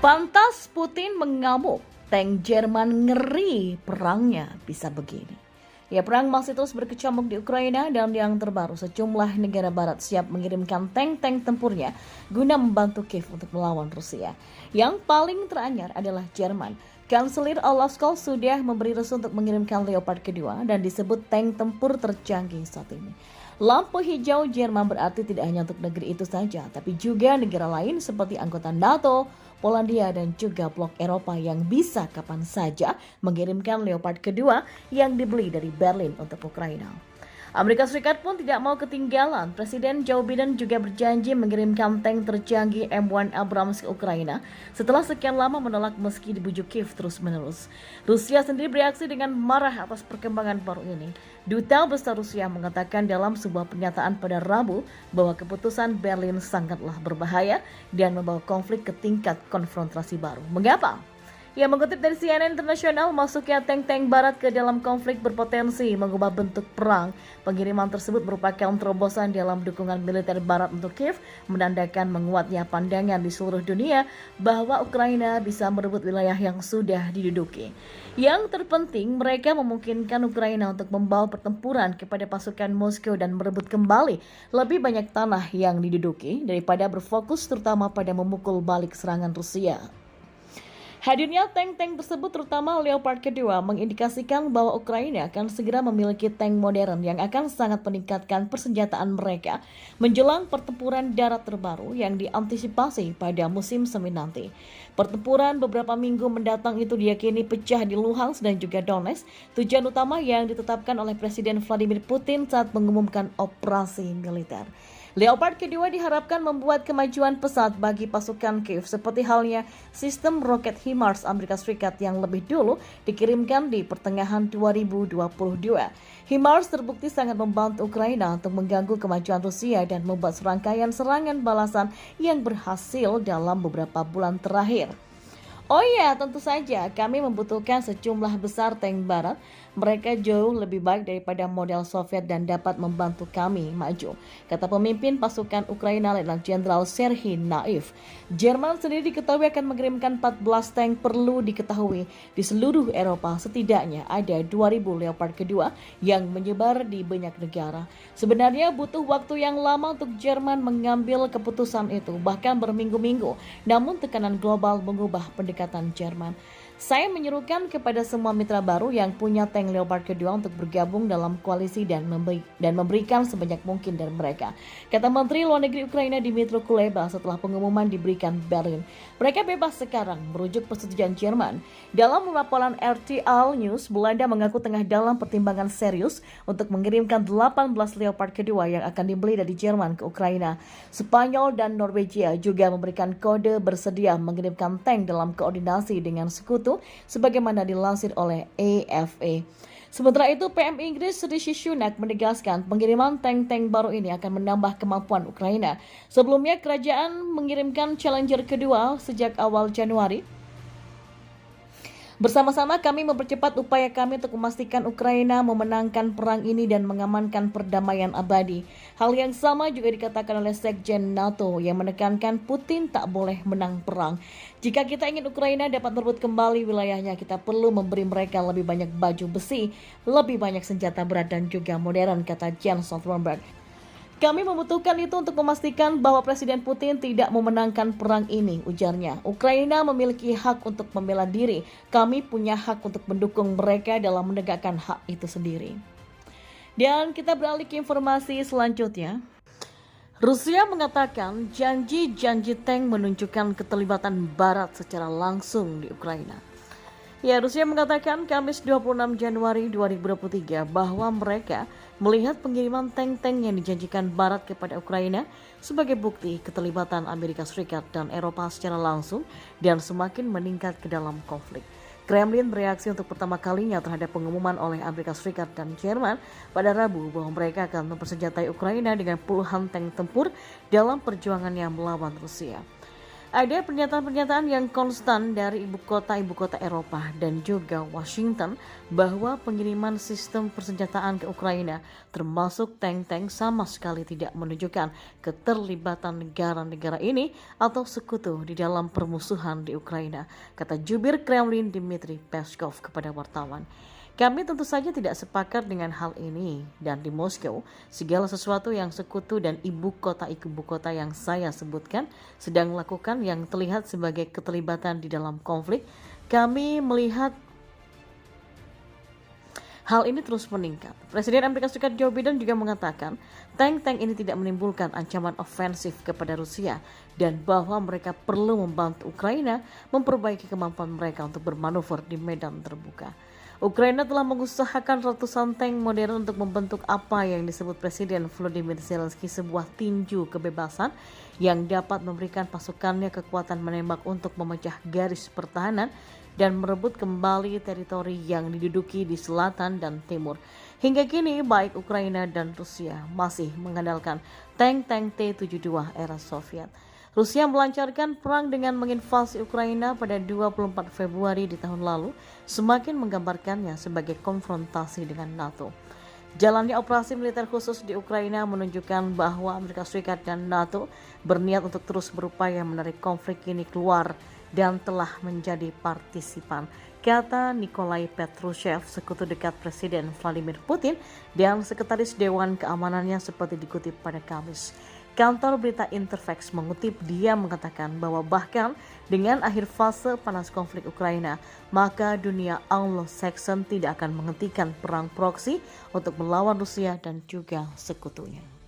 Pantas Putin mengamuk, tank Jerman ngeri perangnya bisa begini. Ya, perang masih terus berkecamuk di Ukraina dan yang terbaru sejumlah negara barat siap mengirimkan tank-tank tempurnya guna membantu Kiev untuk melawan Rusia. Yang paling teranyar adalah Jerman. Kanselir Olaf Scholz sudah memberi restu untuk mengirimkan Leopard kedua dan disebut tank tempur tercanggih saat ini. Lampu hijau Jerman berarti tidak hanya untuk negeri itu saja, tapi juga negara lain seperti anggota NATO, Polandia dan juga blok Eropa yang bisa kapan saja mengirimkan Leopard kedua yang dibeli dari Berlin untuk Ukraina. Amerika Serikat pun tidak mau ketinggalan. Presiden Joe Biden juga berjanji mengirimkan tank tercanggih M1 Abrams ke Ukraina setelah sekian lama menolak meski dibujuk Kiev terus-menerus. Rusia sendiri bereaksi dengan marah atas perkembangan baru ini. Duta Besar Rusia mengatakan dalam sebuah pernyataan pada Rabu bahwa keputusan Berlin sangatlah berbahaya dan membawa konflik ke tingkat konfrontasi baru. Mengapa? Ia mengutip dari CNN Internasional, masuknya tank-tank barat ke dalam konflik berpotensi mengubah bentuk perang. Pengiriman tersebut merupakan terobosan dalam dukungan militer barat untuk Kiev, menandakan menguatnya pandangan di seluruh dunia bahwa Ukraina bisa merebut wilayah yang sudah diduduki. Yang terpenting, mereka memungkinkan Ukraina untuk membawa pertempuran kepada pasukan Moskow dan merebut kembali lebih banyak tanah yang diduduki daripada berfokus terutama pada memukul balik serangan Rusia. Hadirnya tank-tank tersebut terutama Leopard kedua mengindikasikan bahwa Ukraina akan segera memiliki tank modern yang akan sangat meningkatkan persenjataan mereka menjelang pertempuran darat terbaru yang diantisipasi pada musim semi nanti. Pertempuran beberapa minggu mendatang itu diyakini pecah di Luhansk dan juga Donetsk, tujuan utama yang ditetapkan oleh Presiden Vladimir Putin saat mengumumkan operasi militer. Leopard kedua diharapkan membuat kemajuan pesat bagi pasukan Kiev seperti halnya sistem roket HIMARS Amerika Serikat yang lebih dulu dikirimkan di pertengahan 2022. HIMARS terbukti sangat membantu Ukraina untuk mengganggu kemajuan Rusia dan membuat serangkaian serangan balasan yang berhasil dalam beberapa bulan terakhir. Oh ya, tentu saja kami membutuhkan sejumlah besar tank barat. Mereka jauh lebih baik daripada model Soviet dan dapat membantu kami maju, kata pemimpin pasukan Ukraina Letnan Jenderal Serhiy Naiv. Jerman sendiri diketahui akan mengirimkan 14 tank. Perlu diketahui di seluruh Eropa setidaknya ada 2.000 Leopard kedua yang menyebar di banyak negara. Sebenarnya butuh waktu yang lama untuk Jerman mengambil keputusan itu, bahkan berminggu-minggu. Namun tekanan global mengubah pendekatan Jerman. Saya menyerukan kepada semua mitra baru yang punya tank Leopard kedua untuk bergabung dalam koalisi dan memberikan sebanyak mungkin dari mereka, kata Menteri Luar Negeri Ukraina Dmytro Kuleba setelah pengumuman diberikan Berlin. Mereka bebas sekarang, merujuk persetujuan Jerman. Dalam laporan RTL News, Belanda mengaku tengah dalam pertimbangan serius untuk mengirimkan 18 Leopard kedua yang akan dibeli dari Jerman ke Ukraina. Spanyol dan Norwegia juga memberikan kode bersedia mengirimkan tank dalam koordinasi dengan sekutu sebagaimana dilansir oleh AFA. Sementara itu, PM Inggris Rishi Sunak menegaskan pengiriman tank-tank baru ini akan menambah kemampuan Ukraina. Sebelumnya, kerajaan mengirimkan Challenger kedua sejak awal Januari. Bersama-sama kami mempercepat upaya kami untuk memastikan Ukraina memenangkan perang ini dan mengamankan perdamaian abadi. Hal yang sama juga dikatakan oleh Sekjen NATO yang menekankan Putin tak boleh menang perang. Jika kita ingin Ukraina dapat merebut kembali wilayahnya, kita perlu memberi mereka lebih banyak baju besi, lebih banyak senjata berat dan juga modern, kata Jens Stoltenberg. Kami membutuhkan itu untuk memastikan bahwa Presiden Putin tidak memenangkan perang ini, ujarnya. Ukraina memiliki hak untuk membela diri. Kami punya hak untuk mendukung mereka dalam menegakkan hak itu sendiri. Dan kita beralih ke informasi selanjutnya. Rusia mengatakan janji-janji tank menunjukkan keterlibatan Barat secara langsung di Ukraina. Ya, Rusia mengatakan Kamis 26 Januari 2023 bahwa mereka melihat pengiriman tank-tank yang dijanjikan Barat kepada Ukraina sebagai bukti keterlibatan Amerika Serikat dan Eropa secara langsung dan semakin meningkat ke dalam konflik. Kremlin bereaksi untuk pertama kalinya terhadap pengumuman oleh Amerika Serikat dan Jerman pada Rabu bahwa mereka akan mempersenjatai Ukraina dengan puluhan tank tempur dalam perjuangannya melawan Rusia. Ada pernyataan-pernyataan yang konstan dari ibu kota Eropa dan juga Washington bahwa pengiriman sistem persenjataan ke Ukraina termasuk tank-tank sama sekali tidak menunjukkan keterlibatan negara-negara ini atau sekutu di dalam permusuhan di Ukraina, kata jubir Kremlin Dmitry Peskov kepada wartawan. Kami tentu saja tidak sepakat dengan hal ini dan di Moskow segala sesuatu yang sekutu dan ibu kota yang saya sebutkan sedang melakukan yang terlihat sebagai keterlibatan di dalam konflik. Kami melihat hal ini terus meningkat. Presiden Amerika Serikat Joe Biden juga mengatakan tank-tank ini tidak menimbulkan ancaman ofensif kepada Rusia dan bahwa mereka perlu membantu Ukraina memperbaiki kemampuan mereka untuk bermanuver di medan terbuka. Ukraina telah mengusahakan ratusan tank modern untuk membentuk apa yang disebut Presiden Volodymyr Zelensky sebuah tinju kebebasan yang dapat memberikan pasukannya kekuatan menembak untuk memecah garis pertahanan dan merebut kembali teritori yang diduduki di selatan dan timur. Hingga kini baik Ukraina dan Rusia masih mengandalkan tank-tank T-72 era Soviet. Rusia melancarkan perang dengan menginvasi Ukraina pada 24 Februari di tahun lalu, semakin menggambarkannya sebagai konfrontasi dengan NATO. Jalannya operasi militer khusus di Ukraina menunjukkan bahwa Amerika Serikat dan NATO berniat untuk terus berupaya menarik konflik ini keluar dan telah menjadi partisipan, kata Nikolai Patrushev, sekutu dekat Presiden Vladimir Putin dan Sekretaris Dewan Keamanannya seperti dikutip pada Kamis. Kantor berita Interfax mengutip dia mengatakan bahwa bahkan dengan akhir fase panas konflik Ukraina, maka dunia Anglo-Saxon tidak akan menghentikan perang proksi untuk melawan Rusia dan juga sekutunya.